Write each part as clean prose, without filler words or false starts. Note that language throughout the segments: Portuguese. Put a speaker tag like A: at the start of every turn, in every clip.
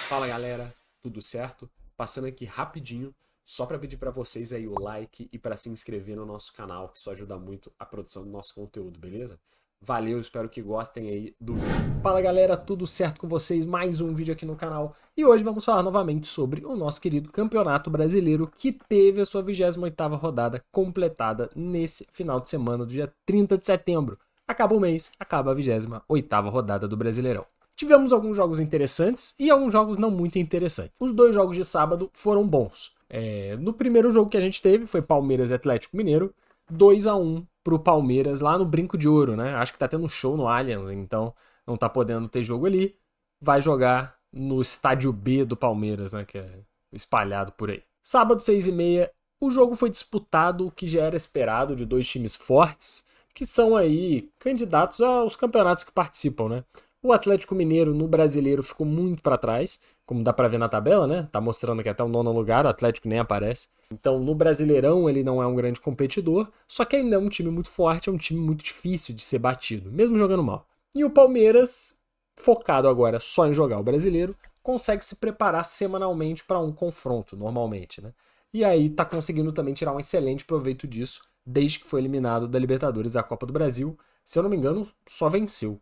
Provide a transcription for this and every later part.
A: Fala galera, tudo certo? Passando aqui rapidinho, só para pedir para vocês aí o like e para se inscrever no nosso canal, que isso ajuda muito a produção do nosso conteúdo, beleza? Valeu, espero que gostem aí do vídeo. Fala galera, tudo certo com vocês? Mais um vídeo aqui no canal e hoje vamos falar novamente sobre o nosso querido Campeonato Brasileiro que teve a sua 28ª rodada completada nesse final de semana do dia 30 de setembro. Acaba o mês, acaba a 28ª rodada do Brasileirão. Tivemos alguns jogos interessantes e alguns jogos não muito interessantes. Os dois jogos de sábado foram bons. No primeiro jogo que a gente teve foi Palmeiras e Atlético Mineiro, 2-1 pro Palmeiras lá no Brinco de Ouro, né? Acho que tá tendo um show no Allianz, então não tá podendo ter jogo ali. Vai jogar no estádio B do Palmeiras, né? Que é espalhado por aí. Sábado, 6h30, o jogo foi disputado, o que já era esperado de dois times fortes, que são aí candidatos aos campeonatos que participam, né? O Atlético Mineiro no Brasileiro ficou muito para trás, como dá para ver na tabela, né? Tá mostrando aqui até o nono lugar, o Atlético nem aparece. Então, no Brasileirão ele não é um grande competidor, só que ainda é um time muito forte, é um time muito difícil de ser batido, mesmo jogando mal. E o Palmeiras, focado agora só em jogar o Brasileiro, consegue se preparar semanalmente para um confronto, normalmente, né? E aí tá conseguindo também tirar um excelente proveito disso, desde que foi eliminado da Libertadores da Copa do Brasil. Se eu não me engano, só venceu.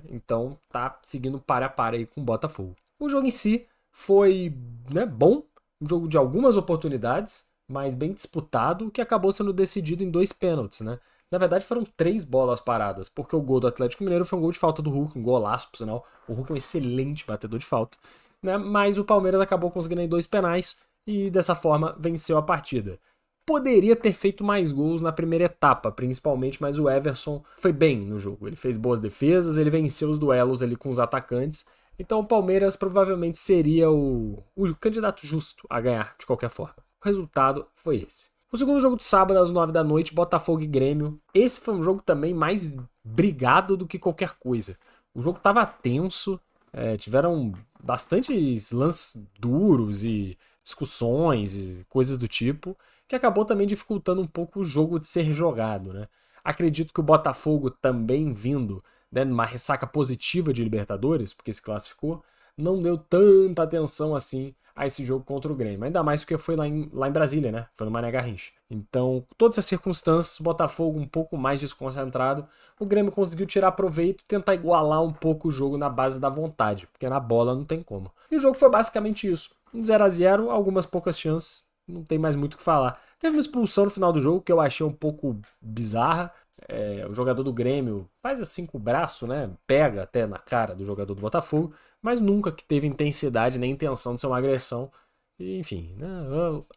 A: Então tá seguindo para a para aí com o Botafogo. O jogo em si foi, né, bom, um jogo de algumas oportunidades, mas bem disputado, que acabou sendo decidido em dois pênaltis, né? Na verdade foram 3 bolas paradas, porque o gol do Atlético Mineiro foi um gol de falta do Hulk, um golaço, por sinal. O Hulk é um excelente batedor de falta, né? Mas o Palmeiras acabou conseguindo em 2 penais e dessa forma venceu a partida. Poderia ter feito mais gols na primeira etapa, principalmente, mas o Everson foi bem no jogo. Ele fez boas defesas, ele venceu os duelos ali com os atacantes. Então o Palmeiras provavelmente seria o candidato justo a ganhar de qualquer forma. O resultado foi esse. O segundo jogo de sábado, às 9 da noite, Botafogo e Grêmio. Esse foi um jogo também mais brigado do que qualquer coisa. O jogo estava tenso, tiveram bastantes lances duros e discussões e coisas do tipo, que acabou também dificultando um pouco o jogo de ser jogado, né? Acredito que o Botafogo também vindo, né, numa ressaca positiva de Libertadores, porque se classificou, não deu tanta atenção assim a esse jogo contra o Grêmio. Ainda mais porque foi lá em Brasília, né? Foi no Mané Garrincha. Então, todas as circunstâncias, o Botafogo um pouco mais desconcentrado, o Grêmio conseguiu tirar proveito e tentar igualar um pouco o jogo na base da vontade, porque na bola não tem como. E o jogo foi basicamente isso. Um 0-0, algumas poucas chances, não tem mais muito o que falar. Teve uma expulsão no final do jogo que eu achei um pouco bizarra. O jogador do Grêmio faz assim com o braço, né? Pega até na cara do jogador do Botafogo, mas nunca que teve intensidade nem intenção de ser uma agressão. E, enfim, né?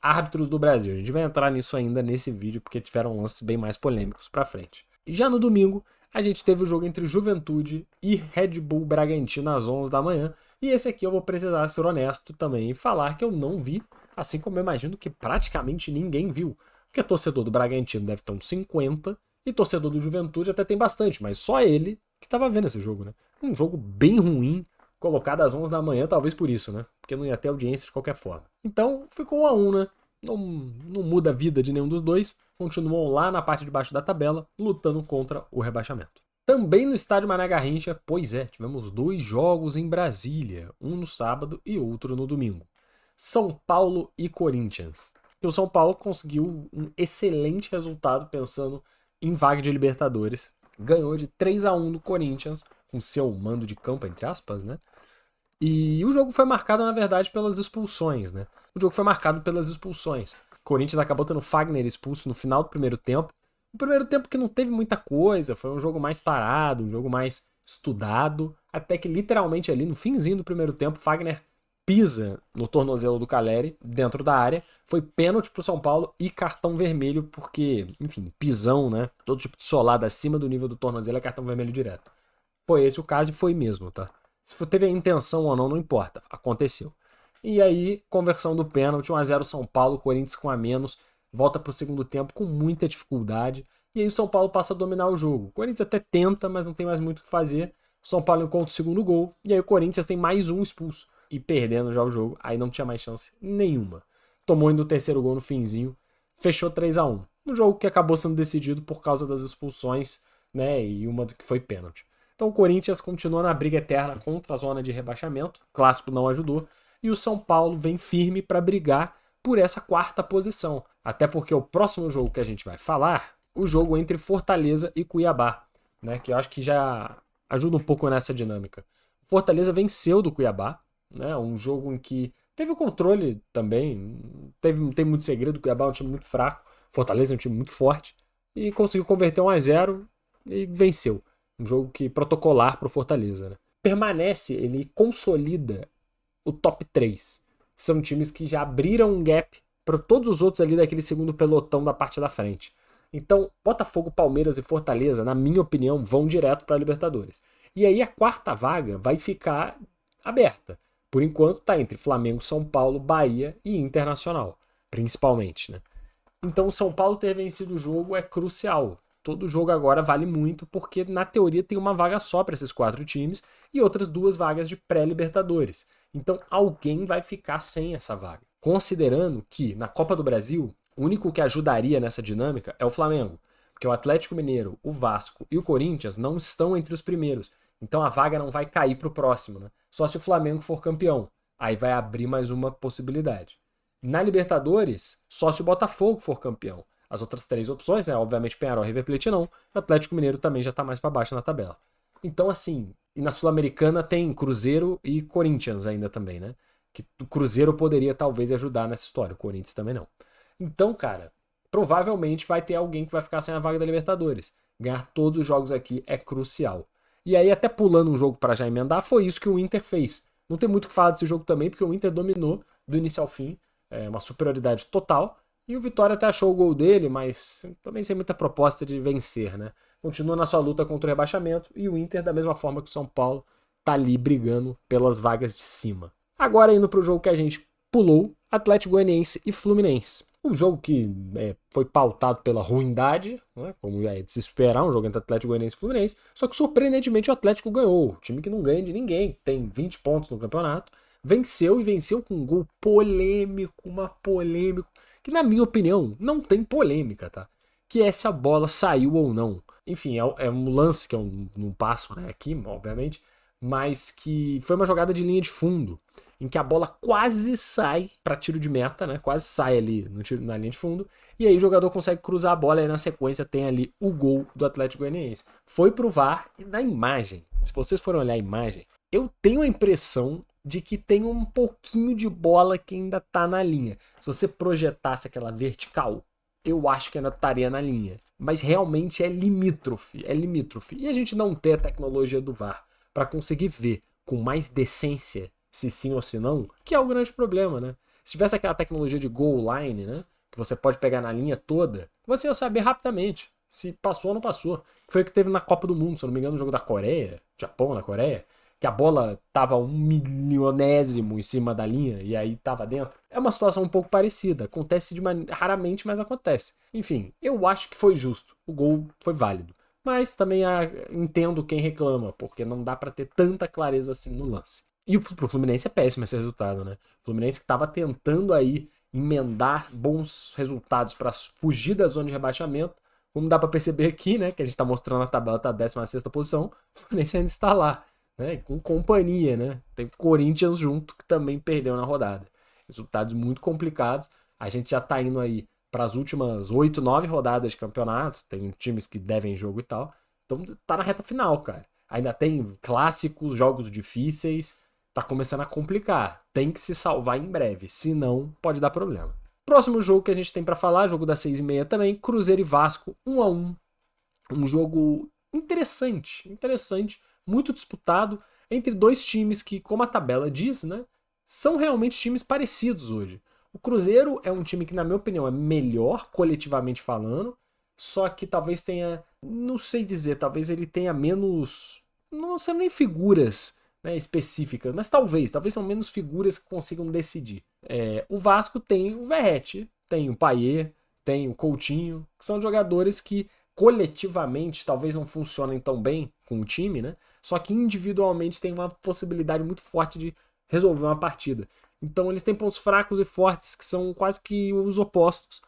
A: Árbitros do Brasil. A gente vai entrar nisso ainda nesse vídeo porque tiveram lances bem mais polêmicos pra frente. E já no domingo, a gente teve o jogo entre Juventude e Red Bull Bragantino às 11 da manhã. E esse aqui eu vou precisar ser honesto também e falar que eu não vi, assim como eu imagino que praticamente ninguém viu. Porque torcedor do Bragantino deve ter uns 50 e torcedor do Juventude até tem bastante, mas só ele que estava vendo esse jogo, né? Um jogo bem ruim, colocado às 11 da manhã, talvez por isso, né? Porque não ia ter audiência de qualquer forma. Então ficou 1-1, né? Não muda a vida de nenhum dos dois, continuam lá na parte de baixo da tabela, lutando contra o rebaixamento. Também no estádio Mané Garrincha, pois é, tivemos 2 jogos em Brasília, um no sábado e outro no domingo. São Paulo e Corinthians. E o São Paulo conseguiu um excelente resultado pensando em vaga de Libertadores. Ganhou de 3-1 do Corinthians, com seu mando de campo, entre aspas, né? E o jogo foi marcado, na verdade, pelas expulsões, né? O jogo foi marcado pelas expulsões. O Corinthians acabou tendo Fagner expulso no final do primeiro tempo. O primeiro tempo que não teve muita coisa, foi um jogo mais parado, um jogo mais estudado, até que literalmente ali no finzinho do primeiro tempo, Fagner pisa no tornozelo do Caleri, dentro da área, foi pênalti pro São Paulo e cartão vermelho, porque, enfim, pisão, né? Todo tipo de solada acima do nível do tornozelo é cartão vermelho direto. Foi esse o caso e foi mesmo, tá? Se teve a intenção ou não, não importa. Aconteceu. E aí, conversão do pênalti, 1-0 São Paulo, Corinthians com a menos, volta pro segundo tempo com muita dificuldade. E aí o São Paulo passa a dominar o jogo. O Corinthians até tenta, mas não tem mais muito o que fazer. O São Paulo encontra o segundo gol. E aí o Corinthians tem mais um expulso. E perdendo já o jogo, aí não tinha mais chance nenhuma. Tomou ainda o terceiro gol no finzinho. Fechou 3-1. No jogo que acabou sendo decidido por causa das expulsões, né? E uma que foi pênalti. Então o Corinthians continua na briga eterna contra a zona de rebaixamento. O clássico não ajudou. e o São Paulo vem firme para brigar por essa quarta posição. Até porque o próximo jogo que a gente vai falar, o jogo entre Fortaleza e Cuiabá, né, que eu acho que já ajuda um pouco nessa dinâmica. Fortaleza venceu do Cuiabá, né, um jogo em que teve o controle também, não tem muito segredo, o Cuiabá é um time muito fraco, Fortaleza é um time muito forte, e conseguiu converter 1-0 e venceu. Um jogo que protocolar para o Fortaleza. Né? Permanece, ele consolida o top 3. São times que já abriram um gap para todos os outros ali daquele segundo pelotão da parte da frente. Então, Botafogo, Palmeiras e Fortaleza, na minha opinião, vão direto para a Libertadores. E aí a quarta vaga vai ficar aberta. Por enquanto está entre Flamengo, São Paulo, Bahia e Internacional, principalmente, né? Então o São Paulo ter vencido o jogo é crucial. Todo jogo agora vale muito porque na teoria tem uma vaga só para esses 4 times e outras 2 vagas de pré-Libertadores. Então alguém vai ficar sem essa vaga. Considerando que na Copa do Brasil, o único que ajudaria nessa dinâmica é o Flamengo. Porque o Atlético Mineiro, o Vasco e o Corinthians não estão entre os primeiros. Então a vaga não vai cair para o próximo, né? Só se o Flamengo for campeão. Aí vai abrir mais uma possibilidade. Na Libertadores, só se o Botafogo for campeão. As outras 3 opções, obviamente Peñarol e River Plate não. O Atlético Mineiro também já está mais para baixo na tabela. Então assim, e na Sul-Americana tem Cruzeiro e Corinthians ainda também, né? Que o Cruzeiro poderia talvez ajudar nessa história, o Corinthians também não. Então, cara, provavelmente vai ter alguém que vai ficar sem a vaga da Libertadores. Ganhar todos os jogos aqui é crucial. E aí, até pulando um jogo para já emendar, foi isso que o Inter fez. Não tem muito o que falar desse jogo também, porque o Inter dominou do início ao fim, uma superioridade total. E o Vitória até achou o gol dele, mas também sem muita proposta de vencer, né? Continua na sua luta contra o rebaixamento e o Inter, da mesma forma que o São Paulo, tá ali brigando pelas vagas de cima. Agora indo pro jogo que a gente pulou, Atlético Goianiense e Fluminense. Um jogo que foi pautado pela ruindade, né, como é de se esperar, um jogo entre Atlético Goianiense e Fluminense, só que surpreendentemente o Atlético ganhou, o time que não ganha de ninguém, tem 20 pontos no campeonato, venceu e venceu com um gol polêmico, que na minha opinião não tem polêmica, tá? Que é se a bola saiu ou não. Enfim, é um lance que eu não passo, né, aqui, obviamente, mas que foi uma jogada de linha de fundo, em que a bola quase sai para tiro de meta, né? Quase sai ali na linha de fundo, e aí o jogador consegue cruzar a bola e na sequência tem ali o gol do Atlético Goianiense. Foi pro VAR e na imagem, se vocês forem olhar a imagem, eu tenho a impressão de que tem um pouquinho de bola que ainda tá na linha. Se você projetasse aquela vertical, eu acho que ainda estaria na linha. Mas realmente é limítrofe, é limítrofe. E a gente não tem a tecnologia do VAR para conseguir ver com mais decência se sim ou se não, que é o grande problema, né? Se tivesse aquela tecnologia de goal line, né? Que você pode pegar na linha toda, você ia saber rapidamente se passou ou não passou. Foi o que teve na Copa do Mundo, se eu não me engano, no jogo da Coreia, Japão na Coreia, que a bola tava 1 milionésimo em cima da linha e aí tava dentro. É uma situação um pouco parecida. Acontece raramente, mas acontece. Enfim, eu acho que foi justo. O gol foi válido. Mas também entendo quem reclama, porque não dá para ter tanta clareza assim no lance. E pro Fluminense é péssimo esse resultado, né? O Fluminense que tava tentando aí emendar bons resultados para fugir da zona de rebaixamento. Como dá para perceber aqui, né? Que a gente tá mostrando na tabela, tá 16ª posição. O Fluminense ainda está lá, né? Com companhia, né? Tem Corinthians junto, que também perdeu na rodada. Resultados muito complicados. A gente já tá indo aí para as últimas 8, 9 rodadas de campeonato. Tem times que devem jogo e tal. Então tá na reta final, cara. Ainda tem clássicos, jogos difíceis. Tá começando a complicar. Tem que se salvar em breve. Senão, pode dar problema. Próximo jogo que a gente tem para falar, jogo das 6h30 também, Cruzeiro e Vasco, 1-1. Um jogo interessante, muito disputado entre 2 times que, como a tabela diz, né, são realmente times parecidos hoje. O Cruzeiro é um time que, na minha opinião, é melhor coletivamente falando, só que talvez tenha, não sei dizer, talvez ele tenha menos, não sei nem figuras, né, específicas, mas talvez são menos figuras que consigam decidir. O Vasco tem o Verratti, tem o Payet, tem o Coutinho, que são jogadores que coletivamente talvez não funcionem tão bem com o time, né? Só que individualmente tem uma possibilidade muito forte de resolver uma partida. Então eles têm pontos fracos e fortes que são quase que os opostos,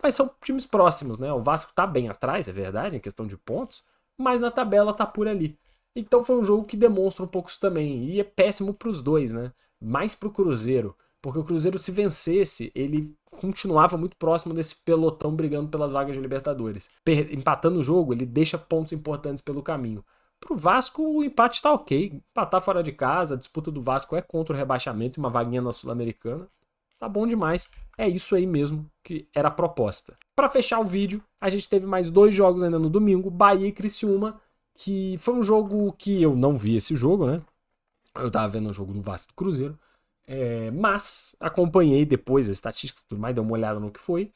A: mas são times próximos, né? O Vasco tá bem atrás, é verdade, em questão de pontos, mas na tabela tá por ali. Então foi um jogo que demonstra um pouco isso também. E é péssimo para os dois, né? mais pro Cruzeiro, porque o Cruzeiro, se vencesse, ele continuava muito próximo desse pelotão brigando pelas vagas de Libertadores. Empatando o jogo, ele deixa pontos importantes pelo caminho. Pro Vasco, o empate tá ok. Empatar fora de casa, a disputa do Vasco é contra o rebaixamento e uma vaguinha na Sul-Americana. Tá bom demais. É isso aí mesmo que era a proposta. Para fechar o vídeo, a gente teve mais 2 jogos ainda no domingo, Bahia e Criciúma, que foi um jogo que eu não vi esse jogo, né? Eu tava vendo o jogo do Vasco do Cruzeiro. Mas acompanhei depois as estatísticas e tudo mais, dei uma olhada no que foi.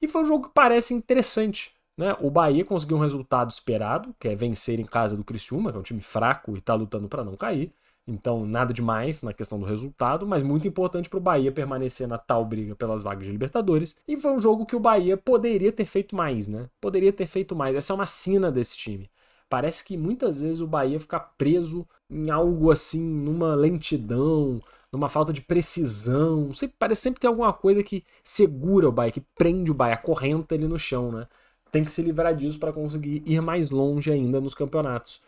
A: E foi um jogo que parece interessante. Né? O Bahia conseguiu um resultado esperado, que é vencer em casa do Criciúma, que é um time fraco e está lutando para não cair. Então, nada demais na questão do resultado, mas muito importante para o Bahia permanecer na tal briga pelas vagas de Libertadores. E foi um jogo que o Bahia poderia ter feito mais, né? Poderia ter feito mais. Essa é uma sina desse time. Parece que muitas vezes o Bahia fica preso em algo assim, numa lentidão, numa falta de precisão. Parece sempre ter alguma coisa que segura o Bahia, que prende o Bahia, acorrenta ele no chão, né? Tem que se livrar disso para conseguir ir mais longe ainda nos campeonatos.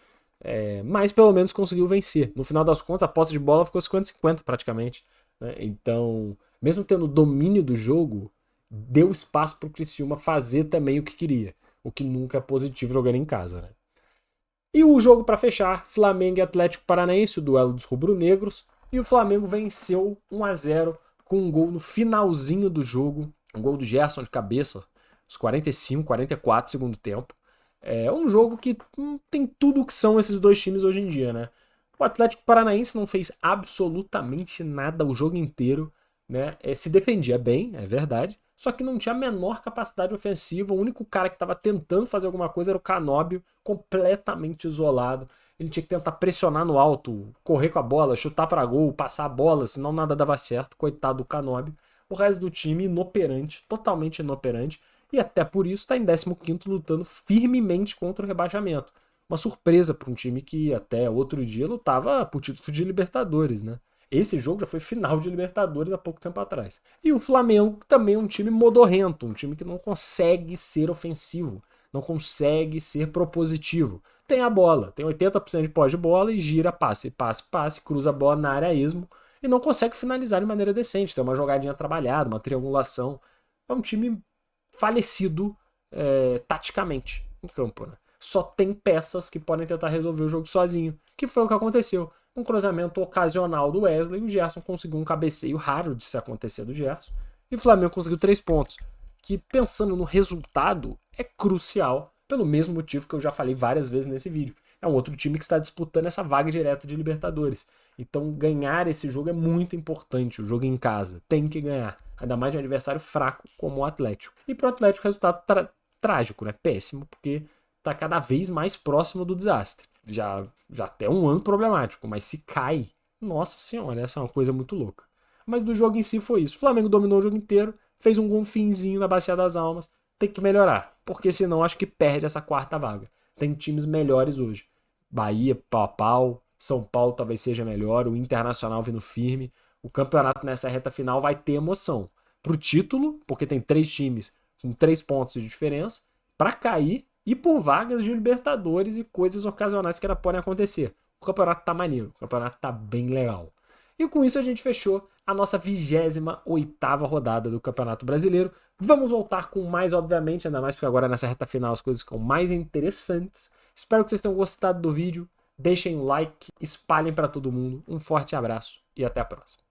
A: Mas pelo menos conseguiu vencer. No final das contas, a posse de bola ficou 50-50 praticamente. Né? Então, mesmo tendo domínio do jogo, deu espaço para o Criciúma fazer também o que queria. O que nunca é positivo jogando em casa. Né? E o jogo para fechar, Flamengo e Atlético Paranaense, o duelo dos rubro-negros. E o Flamengo venceu 1-0 com um gol no finalzinho do jogo. Um gol do Gerson de cabeça, os 45, 44 segundo tempo. É um jogo que tem tudo o que são esses dois times hoje em dia, né? O Atlético Paranaense não fez absolutamente nada o jogo inteiro, né? Se defendia bem, é verdade, só que não tinha a menor capacidade ofensiva. O único cara que estava tentando fazer alguma coisa era o Canóbio, completamente isolado. Ele tinha que tentar pressionar no alto, correr com a bola, chutar para gol, passar a bola, senão nada dava certo. Coitado do Canóbio. O resto do time inoperante, totalmente inoperante. E até por isso está em 15º lutando firmemente contra o rebaixamento. Uma surpresa para um time que até outro dia lutava por título de Libertadores, né? Esse jogo já foi final de Libertadores há pouco tempo atrás. E o Flamengo também é um time modorrento, um time que não consegue ser ofensivo, não consegue ser propositivo. Tem a bola, tem 80% de posse de bola e gira, passe, cruza a bola na área a esmo e não consegue finalizar de maneira decente. Tem uma jogadinha trabalhada, uma triangulação. É um time falecido taticamente em campo. Né? Só tem peças que podem tentar resolver o jogo sozinho, que foi o que aconteceu. Um cruzamento ocasional do Wesley, o Gerson conseguiu um cabeceio raro de se acontecer do Gerson, e o Flamengo conseguiu 3 pontos, que pensando no resultado é crucial, pelo mesmo motivo que eu já falei várias vezes nesse vídeo. É um outro time que está disputando essa vaga direta de Libertadores. Então ganhar esse jogo é muito importante, o jogo em casa, tem que ganhar. Ainda mais de um adversário fraco como o Atlético. E pro Atlético, resultado trágico, né? Péssimo, porque tá cada vez mais próximo do desastre. Já até um ano problemático, mas se cai, nossa senhora, essa é uma coisa muito louca. Mas do jogo em si foi isso. O Flamengo dominou o jogo inteiro, fez um golfinzinho na Bacia das Almas. Tem que melhorar, porque senão acho que perde essa 4ª vaga. Tem times melhores hoje. Bahia, pau a pau. São Paulo talvez seja melhor. O Internacional vindo firme. O campeonato nessa reta final vai ter emoção. Pro título, porque tem 3 times com 3 pontos de diferença. Para cair e por vagas de Libertadores e coisas ocasionais que podem acontecer. O campeonato tá maneiro. O campeonato tá bem legal. E com isso a gente fechou a nossa 28ª rodada do Campeonato Brasileiro. Vamos voltar com mais, obviamente, ainda mais porque agora nessa reta final as coisas ficam mais interessantes. Espero que vocês tenham gostado do vídeo. Deixem o like, espalhem para todo mundo. Um forte abraço e até a próxima.